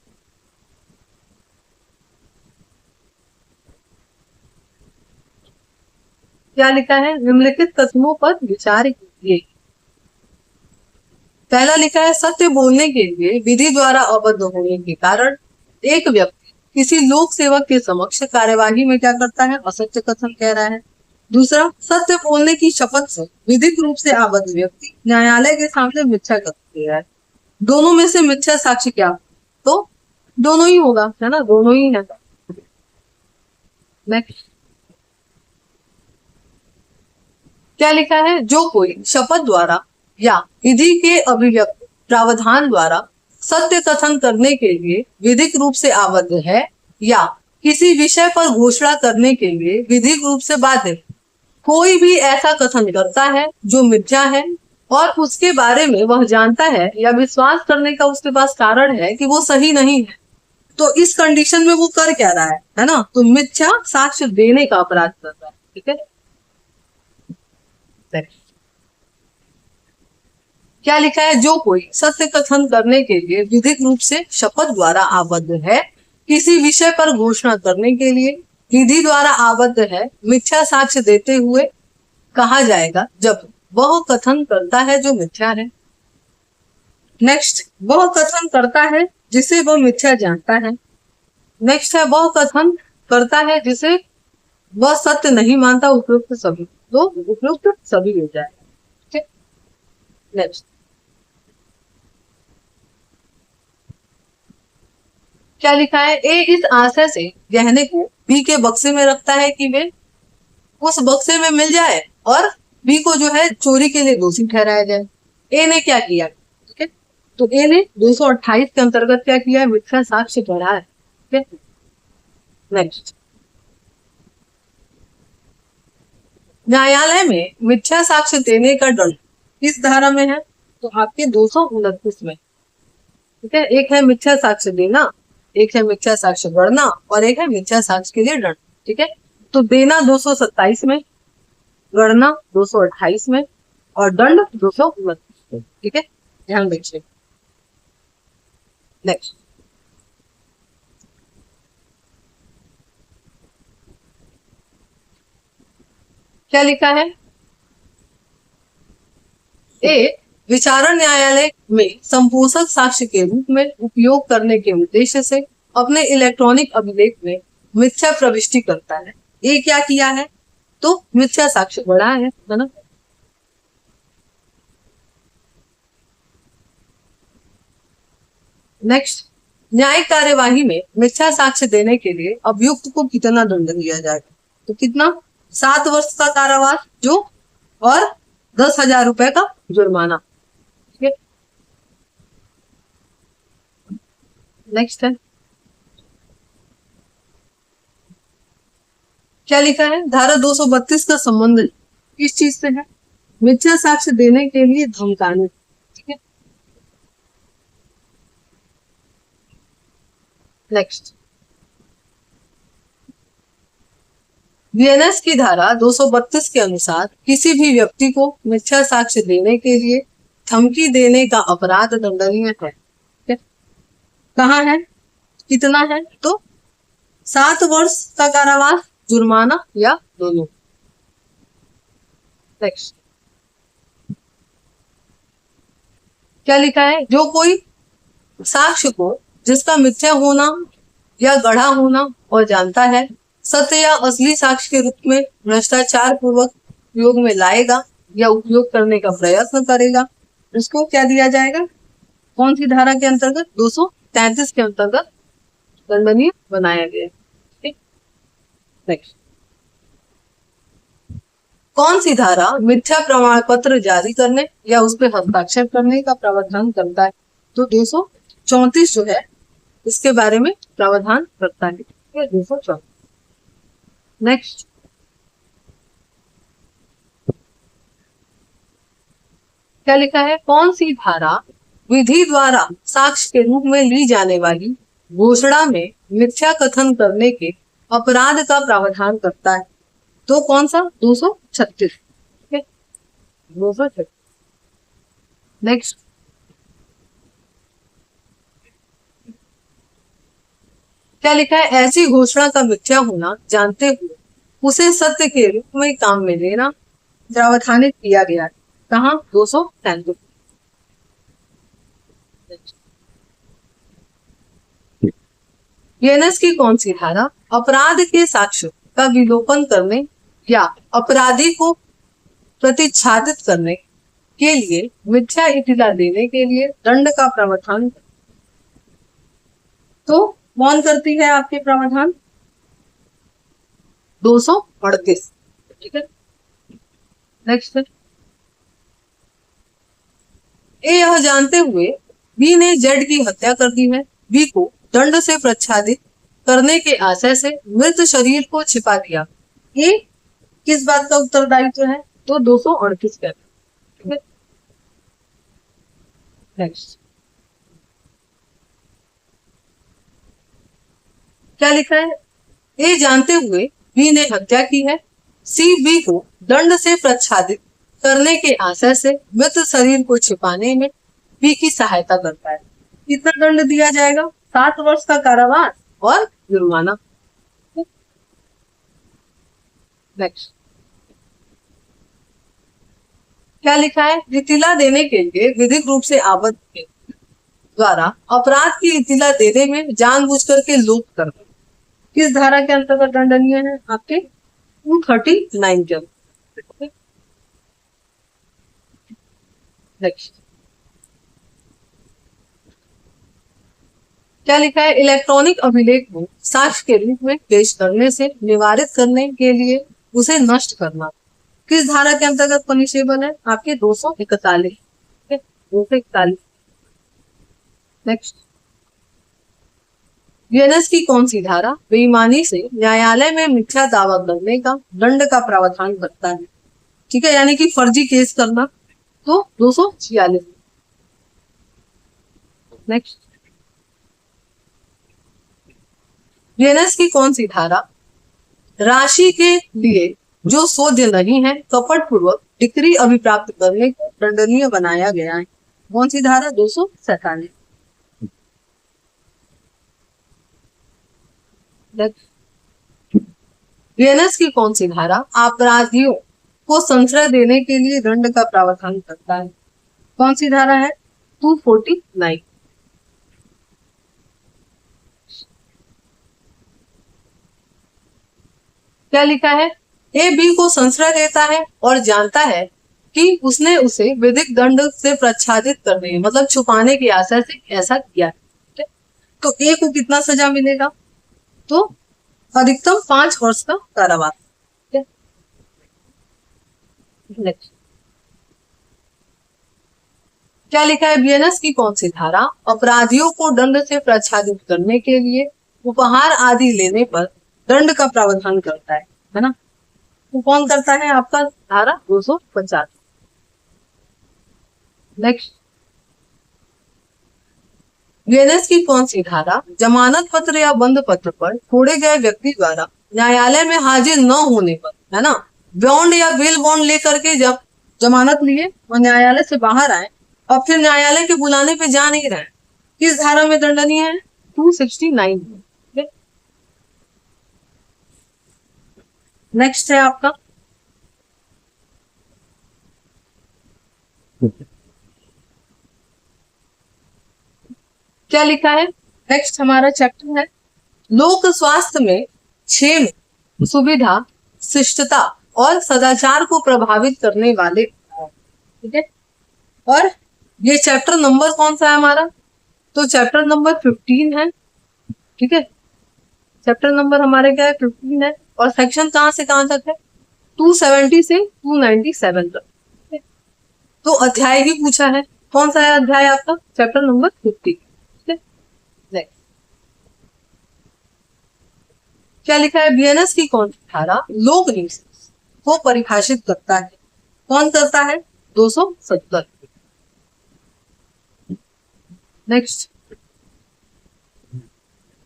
[SPEAKER 1] क्या लिखा है? निम्नलिखित कथनों पर विचार कीजिए। पहला लिखा है, सत्य बोलने के लिए विधि द्वारा अबद्ध होने के कारण एक व्यक्ति किसी लोक सेवक के समक्ष कार्यवाही में क्या करता है? असत्य कथन कह रहा है। दूसरा, सत्य बोलने की शपथ से विधिक रूप से आबद्ध व्यक्ति न्यायालय के सामने मिथ्या कथन दे रहा है। दोनों में से मिथ्या साक्ष्य क्या? तो दोनों ही होगा, है ना, दोनों ही है। नेक्स्ट, क्या लिखा है? जो कोई शपथ द्वारा या विधि के अभिव्यक्त प्रावधान द्वारा सत्य कथन करने के लिए विधिक रूप से आबद्ध है या किसी विषय पर घोषणा करने के लिए विधिक रूप से बाध्य, कोई भी ऐसा कथन करता है जो मिथ्या है और उसके बारे में वह जानता है या विश्वास करने का उसके पास कारण है कि वो सही नहीं है, तो इस कंडीशन में वो कर क्या रहा है ना, तो मिथ्या साक्ष्य देने का अपराध कर रहा है। ठीक है, क्या लिखा है? जो कोई सत्य कथन करने के लिए विधिक रूप से शपथ द्वारा आबद्ध है, किसी विषय पर घोषणा करने के लिए विधि द्वारा आबद्ध है, मिथ्या साक्ष्य देते हुए कहा जाएगा जब वह कथन करता है जो मिथ्या है। नेक्स्ट, वह कथन करता है जिसे वह मिथ्या जानता है। नेक्स्ट है, वह कथन करता है जिसे वह सत्य नहीं मानता। उपयुक्त सभी, तो उपयुक्त सभी हो जाएगा। ठीक, नेक्स्ट, क्या लिखा है? ए इस आशय से गहने को बी के बक्से में रखता है कि वे उस बक्से में मिल जाए और बी को जो है चोरी के लिए दोषी ठहराया जाए। ए ने क्या किया? ठीक है, तो ए ने 228 के अंतर्गत क्या किया है? मिथ्या साक्ष्य गढ़ा है। ठीक है, नेक्स्ट, न्यायालय में मिथ्या साक्ष्य देने का दंड किस धारा में है? तो आपके 229 में। ठीक है, एक है मिथ्या साक्ष्य देना, एक है मिथ्या साक्ष्य गढ़ना और एक है मिथ्या साक्ष्य के लिए दंड। ठीक है, तो देना 227 में, गणना 228 में और दंड 229 में। ठीक है, ध्यान रखिए। नेक्स्ट, क्या लिखा है? ए विचारण न्यायालय में संपोषक साक्ष्य के रूप में उपयोग करने के उद्देश्य से अपने इलेक्ट्रॉनिक अभिलेख में मिथ्या प्रविष्टि करता है। ए क्या किया है? तो मिथ्या साक्ष्य गढ़ा है ना। नेक्स्ट, न्यायिक कार्यवाही में मिथ्या साक्ष्य देने के लिए अभियुक्त को कितना दंड दिया जाएगा? तो कितना? 7 वर्ष का कारावास जो और 10,000 रुपए का जुर्माना। नेक्स्ट है, क्या लिखा है? धारा 232 का संबंध किस चीज से है? मिथ्या साक्ष्य देने के लिए धमकाने। ठीक है, नेक्स्ट, बीएनएस की धारा 232 के अनुसार किसी भी व्यक्ति को मिथ्या साक्ष्य देने के लिए धमकी देने का अपराध दंडनीय है। कहाँ है? कितना है? तो 7 वर्ष का कारावास, जुर्माना या दोनों। नेक्स्ट क्या लिखा है, जो कोई साक्ष्य को जिसका मिथ्या होना या गढ़ा होना और जानता है, सत्य या असली साक्ष्य के रूप में भ्रष्टाचार पूर्वक उपयोग में लाएगा या उपयोग करने का प्रयत्न करेगा, उसको क्या दिया जाएगा, कौन सी धारा के अंतर्गत, 233 के अंतर्गत दंडनीय बनाया गया है। नेक्स्ट, कौन सी धारा मिथ्या प्रमाण पत्र जारी करने या उस पर हस्ताक्षर करने का प्रावधान करता है, तो 234 जो है इसके बारे में प्रावधान करता है, 234। नेक्स्ट, क्या लिखा है, कौन सी धारा विधि द्वारा साक्ष्य के रूप में ली जाने वाली घोषणा में मिथ्या कथन करने के अपराध का प्रावधान करता है, तो कौन सा, 236। 236। नेक्स्ट, क्या लिखा है, ऐसी घोषणा का मिथ्या होना जानते हुए उसे सत्य के रूप में काम में लेना प्रावधानित किया गया है, कहाँ, 233। यूएनएस की कौन सी धारा अपराध के साक्ष्य का विलोपन करने या अपराधी को प्रतिच्छादित करने के लिए मिथ्या इतिला देने के लिए दंड का प्रावधान, तो कौन करती है आपके प्रावधान, 238। ठीक है। नेक्स्ट, ए यह जानते हुए बी ने जेड की हत्या कर दी है, बी को दंड से प्रच्छादित करने के आशय से मृत शरीर को छिपा दिया, ये किस बात का उत्तरदायित्व है, तो 238 का। ठीक है। नेक्स्ट, क्या लिखा है, ए जानते हुए बी ने हत्या की है, सी बी को दंड से प्रच्छादित करने के आशय से मृत शरीर को छिपाने में बी की सहायता करता है, कितना दंड दिया जाएगा, 7 वर्ष का कारावास और जुर्माना। नेक्स्ट, क्या लिखा है, इतिला देने के लिए विधिक रूप से आबद्ध के द्वारा अपराध की इतिला देने में जानबूझकर के लोप करना किस धारा के अंतर्गत दंडनीय है, आपके 239 के अंतर्गत। नेक्स्ट, क्या लिखा है, इलेक्ट्रॉनिक अभिलेख को साक्ष्य के रूप में पेश करने से निवारित करने के लिए उसे नष्ट करना किस धारा के अंतर्गत पनिशेबल है, आपके 241। 241। नेक्स्ट, यूएनएस की कौन सी धारा बेईमानी से न्यायालय में मिथ्या दावा करने का दंड का प्रावधान करता है, ठीक है, यानी कि फर्जी केस करना, तो 246। नेक्स्ट, यूएनएस की कौन सी धारा राशि के लिए जो शोध्य नहीं है कपट पूर्वक डिक्री अभिप्राप्त करने को दंडनीय बनाया गया है, कौन सी धारा, 247। यूएनएस की कौन सी धारा अपराधियों को संशय देने के लिए दंड का प्रावधान करता है, कौन सी धारा है, 249। क्या लिखा है, ए बी को संशय देता है और जानता है कि उसने उसे विधिक दंड से प्रच्छादित करने मतलब छुपाने के आशय से ऐसा किया है, तो ए को कितना सजा मिलेगा, तो अधिकतम 5 वर्ष का कारावास। नेक्स्ट, क्या लिखा है, बीएनएस की कौन सी धारा अपराधियों को दंड से प्रच्छादित करने के लिए उपहार आदि लेने पर दंड का प्रावधान करता है ना, तो कौन करता है आपका, धारा 250। नेक्स्ट, यूएनएस की कौन सी धारा जमानत पत्र या बंद पत्र पर छोड़े गए व्यक्ति द्वारा न्यायालय में हाजिर न होने पर, है ना, बॉन्ड या बिल बॉन्ड लेकर के जब जमानत लिए और न्यायालय से बाहर आए और फिर न्यायालय के बुलाने पे जा नहीं रहे, किस धारा में दंडनीय है, 269। नेक्स्ट है आपका क्या लिखा है? नेक्स्ट हमारा चैप्टर है लोक स्वास्थ्य में क्षेम, सुविधा, शिष्टता और सदाचार को प्रभावित करने वाले। ठीक है, और ये चैप्टर नंबर कौन सा है हमारा? तो चैप्टर नंबर 15 है। ठीक है, चैप्टर नंबर हमारे क्या है? 15 है। और सेक्शन कहां से कहां तक है? 270 से 297 तक। तो अध्याय ही पूछा है। कौन सा है अध्याय आपका? Chapter number 50। ठीक है, नेक्स्ट क्या लिखा है? बीएनएस की कौन सी धारा लोक न्यूसेंस को परिभाषित करता है? कौन करता है? 270। नेक्स्ट,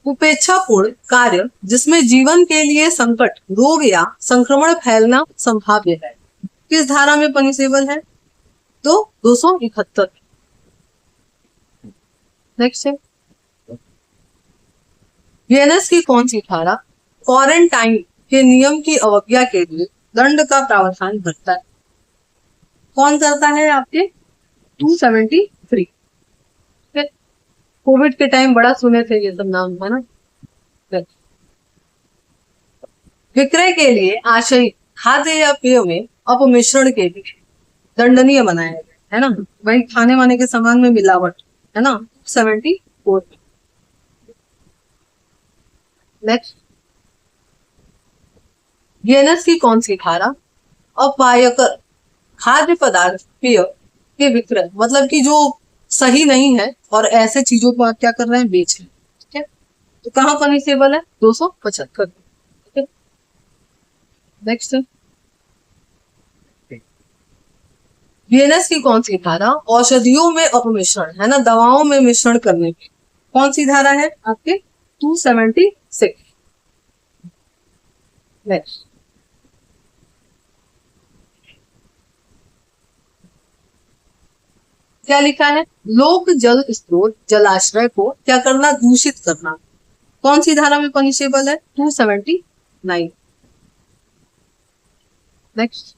[SPEAKER 1] उपेक्षापूर्ण कार्य जिसमें जीवन के लिए संकट, रोग या संक्रमण फैलना संभाव्य है, किस धारा में पनिशेबल है? तो 271। नेक्स्ट है बीएनएस की कौन सी धारा क्वारंटाइन के नियम की अवज्ञा के लिए दंड का प्रावधान करता है? कौन करता है? आपके 273। कोविड के टाइम बड़ा सुने थे ये सब नाम, है ना। विक्रय के लिए आशय खाद्य या पेय में अपमिश्रण के लिए दंडनीय बनाया गया है ना, वही खाने वाने के सामान में मिलावट, है ना, 74। नेक्स्ट, बीएनएस की कौन सी धारा अपायकर खाद्य पदार्थ पेय के विक्रय, मतलब कि जो सही नहीं है और ऐसे चीजों को आप क्या कर रहे हैं? बेच रहे हैं। ठीक है, तो कहाँ पनिशेबल है? 275। ठीक है, नेक्स्ट, बीएनएस की कौन सी धारा औषधियों में अपमिश्रण, है ना, दवाओं में मिश्रण करने की कौन सी धारा है? आपके 276। नेक्स्ट, क्या लिखा है? लोक जल स्रोत जलाशय को क्या करना? दूषित करना। कौन सी धारा में पनिशेबल है? 279। नेक्स्ट,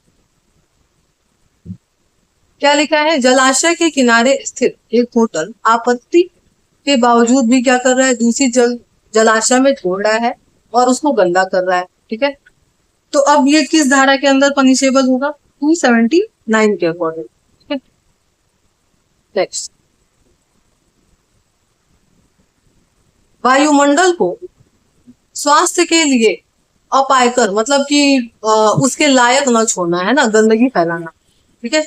[SPEAKER 1] क्या लिखा है? जलाशय के किनारे स्थित एक होटल आपत्ति के बावजूद भी क्या कर रहा है? दूषित जल जलाशय में छोड़ रहा है और उसको गंदा कर रहा है। ठीक है, तो अब ये किस धारा के अंदर पनिशेबल होगा? 279 के अकॉर्डिंग। ठीक है, नेक्स्ट, वायुमंडल को स्वास्थ्य के लिए अपायकर, मतलब कि उसके लायक न छोड़ना, है ना, गंदगी फैलाना। ठीक है,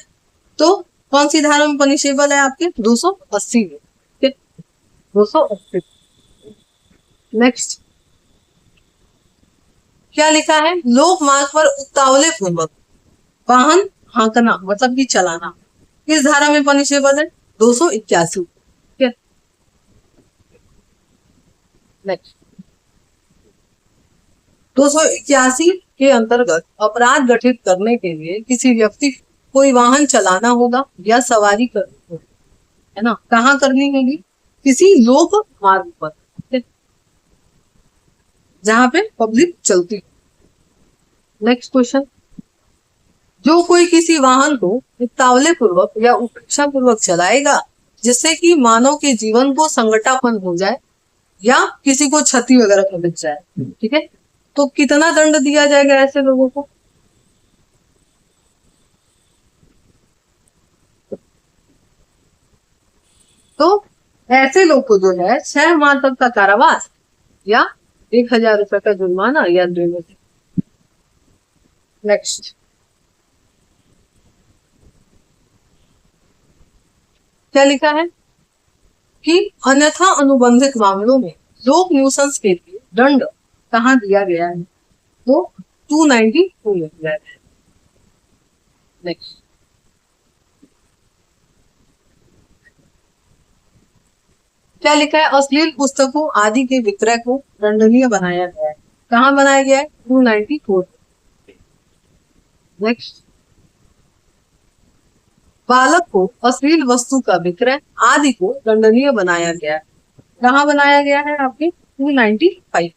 [SPEAKER 1] तो कौन सी धारा में पनिशेबल है? आपके 280 में। ठीक है, 280। नेक्स्ट, क्या लिखा है? लोक मार्ग पर उतावले पूर्वक वाहन हाँकना, मतलब कि चलाना, किस धारा में पनिशेबल है? 281। ठीक है, नेक्स्ट, 281 के अंतर्गत अपराध गठित करने के लिए किसी व्यक्ति कोई वाहन चलाना होगा या सवारी करनी होगी, है ना, कहाँ करनी होगी? किसी लोक मार्ग पर, जहां पे पब्लिक चलती है। नेक्स्ट क्वेश्चन, जो कोई किसी वाहन को उतावले पूर्वक या उपेक्षा पूर्वक चलाएगा जिससे कि मानव के जीवन को संकटापन्न हो जाए या किसी को क्षति वगैरह पहुंच जाए, ठीक है, तो कितना दंड दिया जाएगा ऐसे लोगों को? तो ऐसे लोग को जो है 6 माह तक का कारावास या 1000 रुपए का जुर्माना या दोनों से। नेक्स्ट, क्या लिखा है कि अन्यथा अनुबंधित मामलों में लोक न्यूसेंस के लिए दंड कहाँ दिया गया है? तो 292 में दिया है। नेक्स्ट, क्या लिखा है? अश्लील पुस्तकों आदि के विक्रय को दंडनीय बनाया गया है। कहाँ बनाया गया है? 294। नेक्स्ट, बालक को अश्लील वस्तु का विक्रय आदि को दंडनीय बनाया गया है। कहाँ बनाया गया है? आपके 295।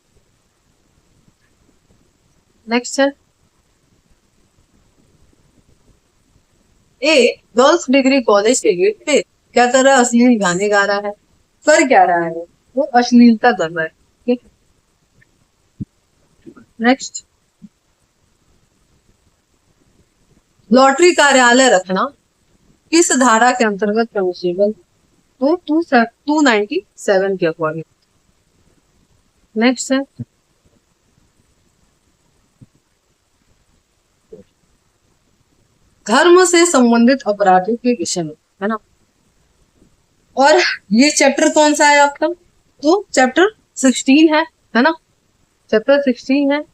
[SPEAKER 1] नेक्स्ट है ए गर्ल्स डिग्री कॉलेज के गेट पे क्या कर रहा है, अश्लील गाने गा रहा है। कर क्या रहा है, वो अश्लीलता कर रहा है। ठीक, नेक्स्ट, लॉटरी कार्यालय रखना किस धारा के अंतर्गत पनिशेबल, तो 297 के अकॉर्डिंग। नेक्स्ट है, धर्म से संबंधित अपराधों के विषय में, है ना। और ये चैप्टर कौन सा है आपका, तो चैप्टर 16 है ना। चैप्टर 16 है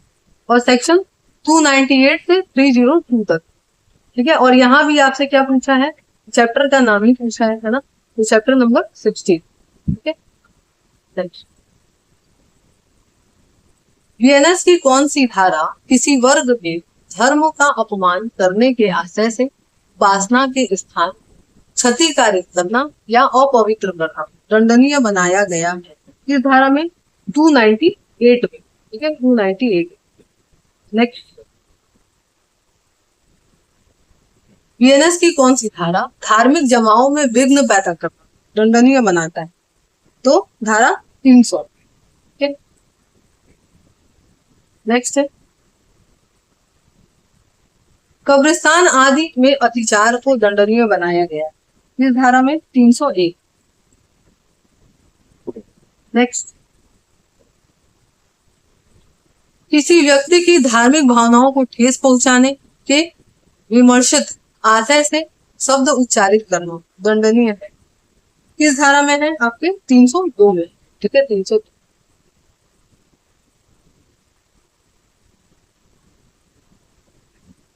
[SPEAKER 1] और सेक्शन 298 से 302 तक। ठीक है, और यहाँ भी आपसे क्या पूछा है, चैप्टर का नाम ही पूछा है ना, तो चैप्टर नंबर 16। ठीक है, वीएनएस की कौन सी धारा किसी वर्ग में धर्म का अपमान करने के आशय से उपासना के स्थान क्षति कारित करना या अपवित्र करना दंडनीय बनाया गया है, इस धारा में 298 में। ठीक है, 298। नेक्स्ट, वीएनएस की कौन सी धारा धार्मिक जमाओं में विघ्न पैदा करना दंडनीय बनाता है, तो धारा 300। ठीक है, नेक्स्ट है, कब्रिस्तान आदि में अतिचार को दंडनीय बनाया गया है, इस धारा में 301। नेक्स्ट, किसी व्यक्ति की धार्मिक भावनाओं को ठेस पहुंचाने के विमर्शित आशय से शब्द उच्चारित करना दंडनीय है, किस धारा में है, आपके 302 में। ठीक है, 302।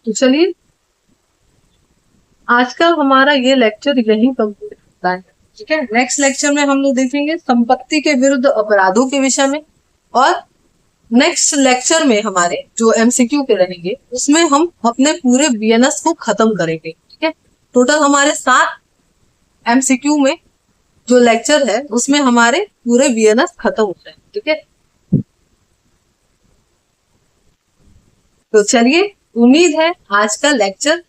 [SPEAKER 1] तो चलिए, आज का हमारा ये लेक्चर यही कंप्लीट होता है। ठीक है, नेक्स्ट लेक्चर में हम लोग देखेंगे संपत्ति के विरुद्ध अपराधों के विषय में, और नेक्स्ट लेक्चर में हमारे जो एमसीक्यू के रहेंगे उसमें हम अपने पूरे वीएनएस को खत्म करेंगे। ठीक है, टोटल हमारे 7 एमसीक्यू में जो लेक्चर है उसमें हमारे पूरे वीएनएस खत्म हो रहे हैं। ठीक है, तो चलिए, उम्मीद है आज का लेक्चर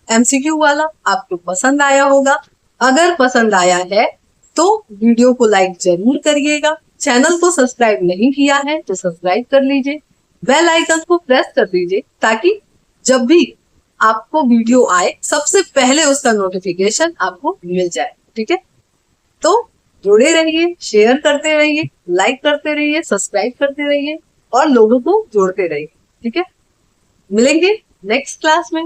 [SPEAKER 1] एमसीक्यू वाला आपको पसंद आया होगा। अगर पसंद आया है तो वीडियो को लाइक जरूर करिएगा, चैनल को सब्सक्राइब नहीं किया है तो सब्सक्राइब कर लीजिए, बेल आइकन को प्रेस कर दीजिए ताकि जब भी आपको वीडियो आए सबसे पहले उसका नोटिफिकेशन आपको मिल जाए। ठीक है, तो जुड़े रहिए, शेयर करते रहिए, लाइक करते रहिए, सब्सक्राइब करते रहिए और लोगों को जोड़ते रहिए। ठीक है, मिलेंगे नेक्स्ट क्लास में।